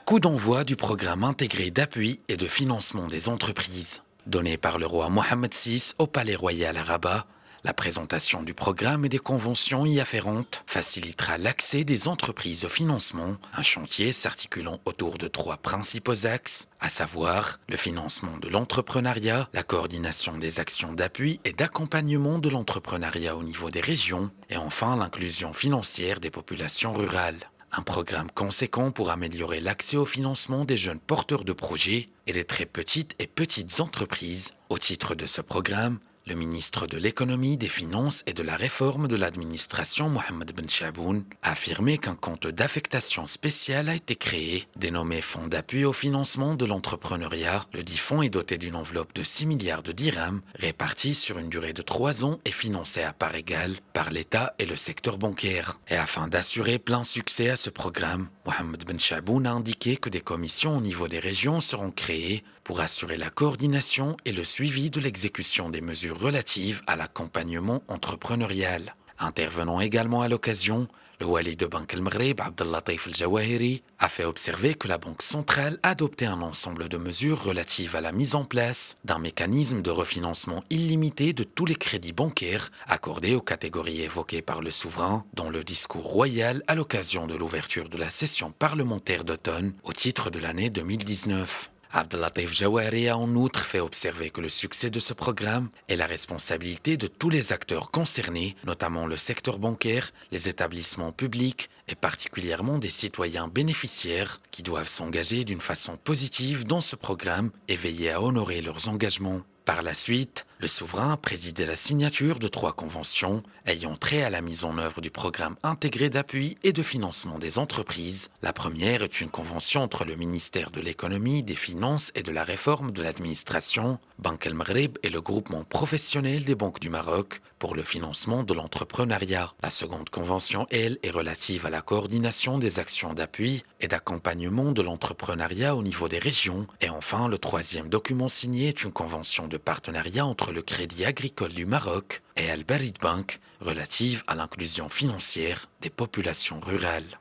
Coup d'envoi du programme intégré d'appui et de financement des entreprises. Donné par le roi Mohammed VI au Palais Royal à Rabat, la présentation du programme et des conventions y afférentes facilitera l'accès des entreprises au financement, un chantier s'articulant autour de trois principaux axes, à savoir le financement de l'entrepreneuriat, la coordination des actions d'appui et d'accompagnement de l'entrepreneuriat au niveau des régions, et enfin l'inclusion financière des populations rurales. Un programme conséquent pour améliorer l'accès au financement des jeunes porteurs de projets et des très petites entreprises. Au titre de ce programme, le ministre de l'Économie, des Finances et de la Réforme de l'administration, Mohamed Ben Chaboun, a affirmé qu'un compte d'affectation spéciale a été créé, dénommé Fonds d'appui au financement de l'entrepreneuriat. Le dit fonds est doté d'une enveloppe de 6 milliards de dirhams, répartie sur une durée de 3 ans et financée à part égale par l'État et le secteur bancaire. Et afin d'assurer plein succès à ce programme, Mohamed Ben Chaboun a indiqué que des commissions au niveau des régions seront créées pour assurer la coordination et le suivi de l'exécution des mesures relatives à l'accompagnement entrepreneurial. Intervenant également à l'occasion, le wali de Banque el-Maghreb, Abdellatif el-Jawahiri, a fait observer que la Banque centrale a adopté un ensemble de mesures relatives à la mise en place d'un mécanisme de refinancement illimité de tous les crédits bancaires accordés aux catégories évoquées par le souverain dans le discours royal à l'occasion de l'ouverture de la session parlementaire d'automne au titre de l'année 2019. Abdellatif Jawahiri a en outre fait observer que le succès de ce programme est la responsabilité de tous les acteurs concernés, notamment le secteur bancaire, les établissements publics et particulièrement des citoyens bénéficiaires qui doivent s'engager d'une façon positive dans ce programme et veiller à honorer leurs engagements. Par la suite, le souverain a présidé la signature de 3 conventions ayant trait à la mise en œuvre du programme intégré d'appui et de financement des entreprises. La première est une convention entre le ministère de l'Économie, des Finances et de la Réforme de l'administration, Banque el-Maghreb et le groupement professionnel des banques du Maroc pour le financement de l'entrepreneuriat. La seconde convention, elle, est relative à la coordination des actions d'appui et d'accompagnement de l'entrepreneuriat au niveau des régions. Et enfin, le troisième document signé est une convention de partenariat entre le Crédit agricole du Maroc et Al Barid Bank relative à l'inclusion financière des populations rurales.